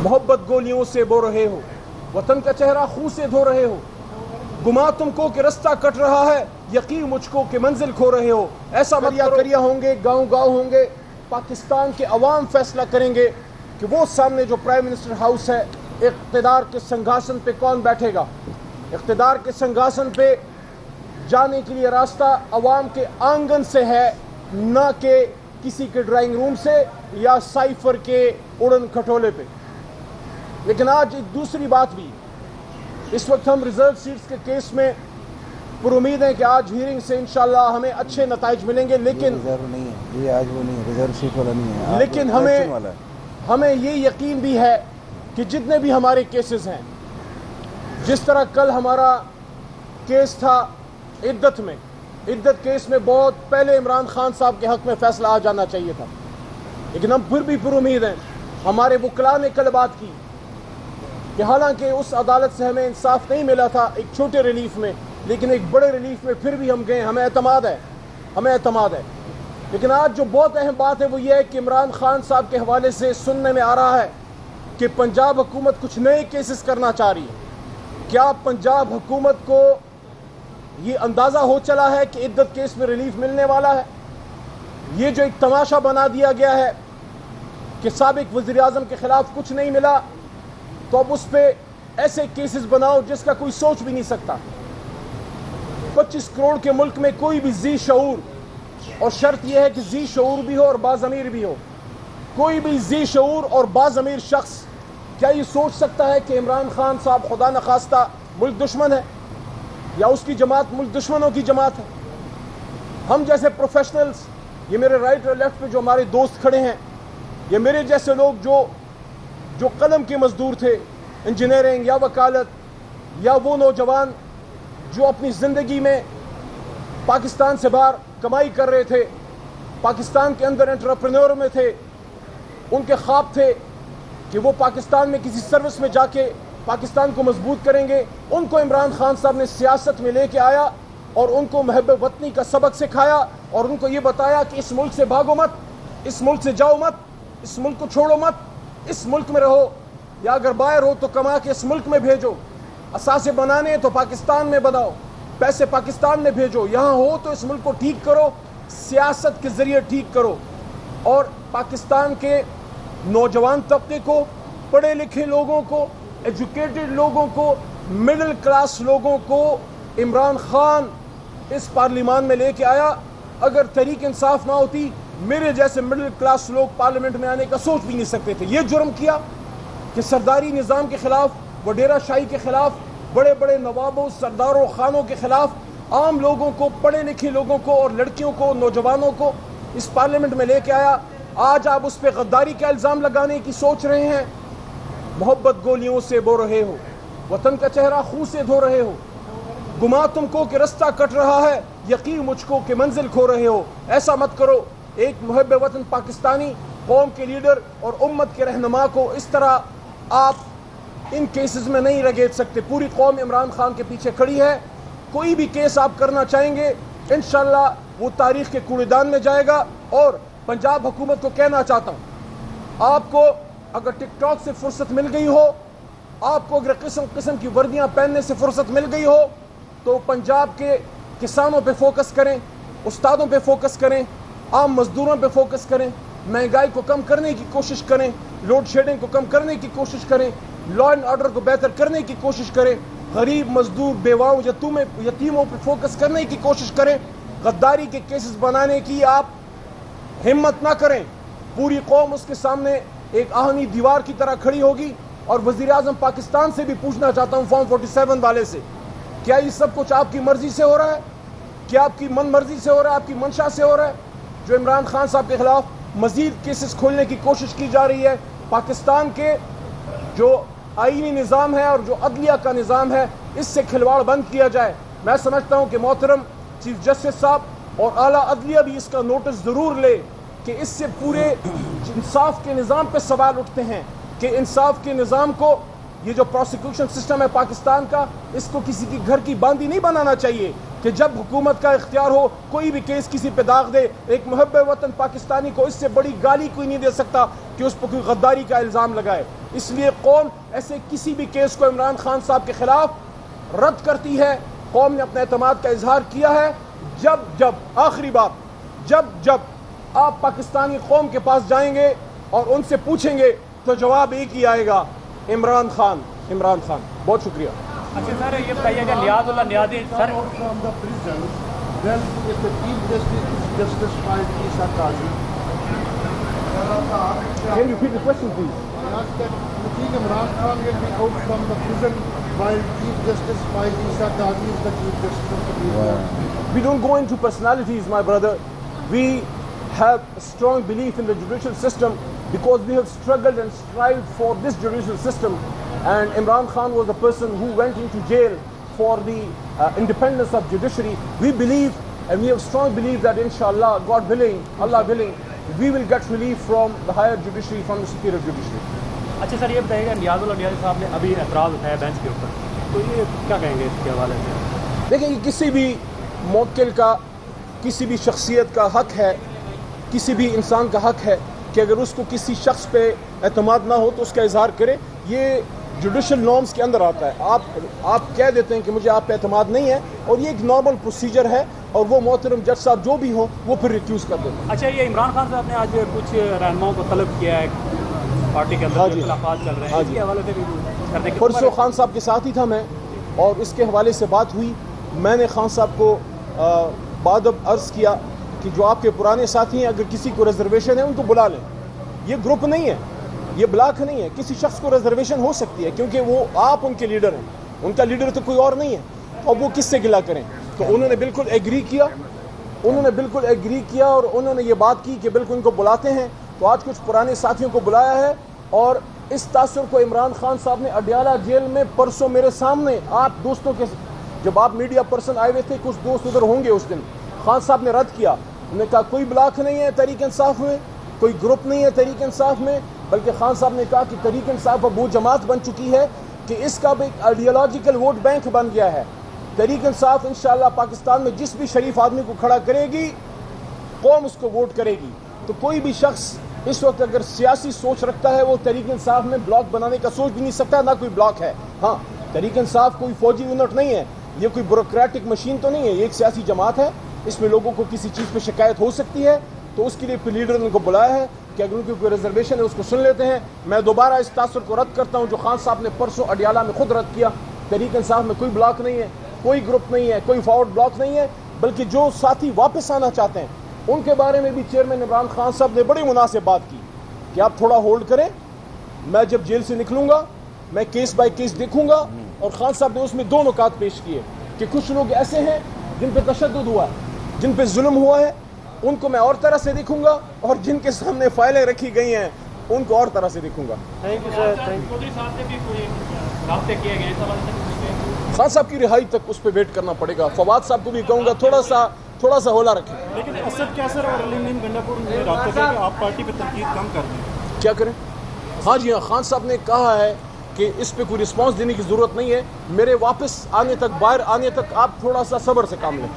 मोहब्बत गोलियों से बो रहे हो, वतन का चेहरा खून से धो रहे हो, गुमा तुमको कि रास्ता कट रहा है, यकीन मुझको कि मंजिल खो रहे हो। ऐसा करिया होंगे, गांव गांव होंगे, पाकिस्तान के अवाम फैसला करेंगे कि वो सामने जो प्राइम मिनिस्टर हाउस है, इक़्तिदार के सिंहासन पे कौन बैठेगा। इक़्तिदार के सिंहासन पे जाने के लिए रास्ता अवाम के आंगन से है, न कि किसी के ड्राइंग रूम से या साइफर के उड़न खटोले पे। लेकिन आज एक दूसरी बात भी, इस वक्त हम रिजर्व सीट्स के केस में पुरुमीद हैं कि आज हीयरिंग से इंशाल्लाह हमें अच्छे नताइज मिलेंगे, लेकिन रिजर्व नहीं है ये, आज वो नहीं है, रिजर्व सीट वाला नहीं है, लेकिन हमें ये यकीन भी है कि जितने भी हमारे केसेस हैं, जिस तरह कल हमारा केस था इद्दत में, इद्दत केस में बहुत पहले इमरान खान साहब के हक में फैसला आ जाना चाहिए था, लेकिन हम फिर भी पुरुमीद हैं। हमारे वकला ने कल बात की कि हालांकि उस अदालत से हमें इंसाफ नहीं मिला था एक छोटे रिलीफ में, लेकिन एक बड़े रिलीफ में फिर भी हम गए, हमें एतमाद है। लेकिन आज जो बहुत अहम बात है वो ये है कि इमरान खान साहब के हवाले से सुनने में आ रहा है कि पंजाब हुकूमत कुछ नए केसेस करना चाह रही है। क्या पंजाब हुकूमत को ये अंदाज़ा हो चला है कि इद्दत केस में रिलीफ मिलने वाला है? ये जो एक तमाशा बना दिया गया है कि साबिक वज़ीर आज़म के ख़िलाफ़ कुछ नहीं मिला तो अब उस पर ऐसे केसेस बनाओ जिसका कोई सोच भी नहीं सकता। 25 करोड़ के मुल्क में कोई भी जी शऊर, और शर्त यह है कि जी शऊर भी हो और बाज़मीर भी हो, कोई भी जी शऊर और बाज़मीर शख्स क्या ये सोच सकता है कि इमरान खान साहब खुदा न खास्ता मुल्क दुश्मन है या उसकी जमात मुल्क दुश्मनों की जमात है? हम जैसे प्रोफेशनल्स, ये मेरे राइट और लेफ्ट पे जो हमारे दोस्त खड़े हैं, ये मेरे जैसे लोग जो कलम के मजदूर थे, इंजीनियरिंग या वकालत, या वो नौजवान जो अपनी ज़िंदगी में पाकिस्तान से बाहर कमाई कर रहे थे, पाकिस्तान के अंदर एंटरप्रेन्योर में थे, उनके ख्वाब थे कि वो पाकिस्तान में किसी सर्विस में जाके पाकिस्तान को मजबूत करेंगे। उनको इमरान खान साहब ने सियासत में लेके आया और उनको महब वतनी का सबक सिखाया और उनको ये बताया कि इस मुल्क से भागो मत, इस मुल्क से जाओ मत, इस मुल्क को छोड़ो मत, इस मुल्क में रहो, या अगर बाहर हो तो कमा के इस मुल्क में भेजो, असासे बनाने तो पाकिस्तान में बनाओ, पैसे पाकिस्तान में भेजो, यहाँ हो तो इस मुल्क को ठीक करो, सियासत के ज़रिए ठीक करो। और पाकिस्तान के नौजवान तबके को, पढ़े लिखे लोगों को, एजुकेटेड लोगों को, मिडिल क्लास लोगों को इमरान खान इस पार्लियामान में लेके आया। अगर तहरीक इंसाफ ना होती, मेरे जैसे मिडिल क्लास लोग पार्लियामेंट में आने का सोच भी नहीं सकते थे। ये जुर्म किया कि सरदारी निज़ाम के ख़िलाफ़, वडेरा शाही के ख़िलाफ़, बड़े बड़े नवाबों, सरदारों, खानों के ख़िलाफ़ आम लोगों को, पढ़े लिखे लोगों को और लड़कियों को, नौजवानों को इस पार्लियामेंट में लेके आया। आज आप उस पर गद्दारी का इल्ज़ाम लगाने की सोच रहे हैं। मोहब्बत गोलियों से बो रहे हो, वतन का चेहरा खून से धो रहे हो, गुमा तुमको कि रास्ता कट रहा है, यकीन मुझको कि मंजिल खो रहे हो। ऐसा मत करो। एक मुहब्ब वतन पाकिस्तानी कौम के लीडर और उम्मत के रहनुमा को इस तरह आप इन केसेस में नहीं रगेड़ सकते। पूरी कौम इमरान खान के पीछे खड़ी है। कोई भी केस आप करना चाहेंगे, इंशाल्लाह वो तारीख के कूड़ेदान में जाएगा। और पंजाब हुकूमत को कहना चाहता हूँ, आपको अगर टिकटॉक से फुर्सत मिल गई हो, आपको अगर किस्म किस्म की वर्दियाँ पहनने से फुर्सत मिल गई हो, तो पंजाब के किसानों पे फोकस करें, उस्तादों पे फोकस करें, आम मजदूरों पे फोकस करें, महंगाई को कम करने की कोशिश करें, लोड शेडिंग को कम करने की कोशिश करें, लॉ एंड ऑर्डर को बेहतर करने की कोशिश करें, गरीब मजदूर, बेवाओं, यतीमों पे फोकस करने की कोशिश करें। गद्दारी के केसेस बनाने की आप हिम्मत ना करें। पूरी कौम उसके सामने एक आहनी दीवार की तरह खड़ी होगी। और वज़ीर आज़म पाकिस्तान से भी पूछना चाहता हूँ, फॉर्म 47 वाले से, क्या ये सब कुछ आपकी मर्जी से हो रहा है? क्या आपकी मन मर्जी से हो रहा है, आपकी मंशा से हो रहा है? जो इमरान खान साहब के खिलाफ मजीद केसेस खोलने की कोशिश की जा रही है, पाकिस्तान के जो आईनी निज़ाम है और जो अदलिया का निज़ाम है, इससे खिलवाड़ बंद किया जाए। मैं समझता हूँ कि मोहतरम चीफ जस्टिस साहब और आला अदलिया भी इसका नोटिस ज़रूर ले कि इससे पूरे इंसाफ के निज़ाम पे सवाल उठते हैं कि इंसाफ के निज़ाम को, ये जो प्रोसिक्यूशन सिस्टम है पाकिस्तान का, इसको किसी की घर की बांदी नहीं बनाना चाहिए। کہ جب حکومت کا اختیار ہو کوئی بھی کیس کسی پہ داغ دے، ایک محب وطن پاکستانی کو اس سے بڑی گالی کوئی نہیں دے سکتا کہ اس پہ کوئی غداری کا الزام لگائے. اس لیے قوم ایسے کسی بھی کیس کو عمران خان صاحب کے خلاف رد کرتی ہے. قوم نے اپنے اعتماد کا اظہار کیا ہے. جب آخری بات جب آپ پاکستانی قوم کے پاس جائیں گے اور ان سے پوچھیں گے تو جواب ایک ہی آئے گا، عمران خان. بہت شکریہ. اچھا سر، یہ بتائیے کہ نیاز اللہ نیازی سر from the prison, then if the Chief Justice finds Isa Qazi, Can you repeat the question, please? I ask that you think Imran Khan will be out from the prison while Chief Justice finds Isa Qazi is the Chief Justice of the Supreme We don't go into personalities, my brother. We have a strong belief in the judicial system because we have struggled and strived for this judicial system. And Imran Khan was the person who went into jail for the independence of judiciary. We believe and we have strong belief that inshallah, God willing, Allah willing, we will get relief from the higher judiciary, from the superior judiciary. اچھا سر، یہ بتائیے کہ نیاز اللہ نیازی صاحب نے ابھی اعتراض اٹھایا bench کے اوپر، تو یہ کیا کہیں گے اس کے حوالے سے؟ دیکھیں، یہ کسی بھی موکل کا، کسی بھی شخصیت کا حق ہے، کسی بھی انسان کا حق ہے کہ اگر اس کو کسی شخص پہ اعتماد نہ ہو تو اس کا اظہار کرے. یہ جوڈیشل نارمز کے اندر آتا ہے. آپ کہہ دیتے ہیں کہ مجھے آپ پہ اعتماد نہیں ہے، اور یہ ایک نارمل پروسیجر ہے، اور وہ محترم جج صاحب جو بھی ہوں وہ پھر ریکیوز کر دیتے ہیں. اچھا، یہ عمران خان صاحب نے آج کچھ رہنماؤں کو طلب کیا ہے پارٹی کے اندر، اختلافات چل رہے ہیں، اس کے حوالے سے بھی کر دیں. پرسوں خان صاحب کے ساتھ ہی تھا میں، اور اس کے حوالے سے بات ہوئی. میں نے خان صاحب کو بادب عرض کیا کہ جو آپ کے پرانے ساتھی ہیں، اگر کسی کو ریزرویشن ہے ان کو بلا لیں. یہ گروپ نہیں ہے، یہ بلاک نہیں ہے. کسی شخص کو ریزرویشن ہو سکتی ہے کیونکہ وہ آپ ان کے لیڈر ہیں، ان کا لیڈر تو کوئی اور نہیں ہے. اور وہ کس سے گلا کریں؟ تو انہوں نے بالکل ایگری کیا، اور انہوں نے یہ بات کی کہ بالکل ان کو بلاتے ہیں. تو آج کچھ پرانے ساتھیوں کو بلایا ہے، اور اس تاثر کو عمران خان صاحب نے اڈیالہ جیل میں پرسوں میرے سامنے آپ دوستوں کے، جب آپ میڈیا پرسن آئے ہوئے تھے، کچھ دوست ادھر ہوں گے اس دن، خان صاحب نے رد کیا. انہوں نے کہا کوئی بلاک نہیں ہے تحریک انصاف میں، کوئی گروپ نہیں ہے تحریک انصاف میں، بلکہ خان صاحب نے کہا کہ تحریک انصاف اب وہ جماعت بن چکی ہے کہ اس کا بھی ایک آئیڈیالوجیکل ووٹ بینک بن گیا ہے. تحریک انصاف انشاءاللہ پاکستان میں جس بھی شریف آدمی کو کھڑا کرے گی، قوم اس کو ووٹ کرے گی. تو کوئی بھی شخص اس وقت اگر سیاسی سوچ رکھتا ہے وہ تحریک انصاف میں بلاک بنانے کا سوچ بھی نہیں سکتا، نہ کوئی بلاک ہے. ہاں، تحریک انصاف کوئی فوجی یونٹ نہیں ہے، یہ کوئی بیوروکریٹک مشین تو نہیں ہے، یہ ایک سیاسی جماعت ہے. اس میں لوگوں کو کسی چیز پہ شکایت ہو سکتی ہے، تو اس کے لیے لیڈر نے ان کو بلایا ہے کہ اگر ان کی کوئی ریزرویشن ہے اس کو سن لیتے ہیں. میں دوبارہ اس تاثر کو رد کرتا ہوں جو خان صاحب نے پرسوں اڈیالہ میں خود رد کیا. تحریک انصاف میں کوئی بلاک نہیں ہے، کوئی گروپ نہیں ہے، کوئی فارورڈ بلاک نہیں ہے، بلکہ جو ساتھی واپس آنا چاہتے ہیں ان کے بارے میں بھی چیئرمین عمران خان صاحب نے بڑی مناسب بات کی کہ آپ تھوڑا ہولڈ کریں. میں جب جیل سے نکلوں گا میں کیس بائی کیس دیکھوں گا. اور خان صاحب نے اس میں دو نکات پیش کیے کہ کچھ لوگ ایسے ہیں جن پہ تشدد ہوا ہے، جن پہ ظلم ہوا ہے، ان کو میں اور طرح سے دیکھوں گا، اور جن کے سامنے فائلیں رکھی گئی ہیں ان کو اور طرح سے دیکھوں گا. Thank you sir. چودھری صاحب سے بھی کوئی رابطے کیے گئے ہیں؟ خان صاحب کی رہائی تک اس پہ ویٹ کرنا پڑے گا. فواد صاحب کو بھی کہوں گا تھوڑا سا ہولا رکھیں. لیکن اسد کیسر اور علی نیم گنڈاپور نے رابطہ کیا کہ آپ پارٹی پہ تنقید کم کر دیں. کیا کریں؟ ہاں جی ہاں، خان صاحب نے کہا ہے کہ اس پہ کوئی رسپانس دینے کی ضرورت نہیں ہے. میرے واپس آنے تک، باہر آنے تک آپ تھوڑا سا صبر سے کام لیں.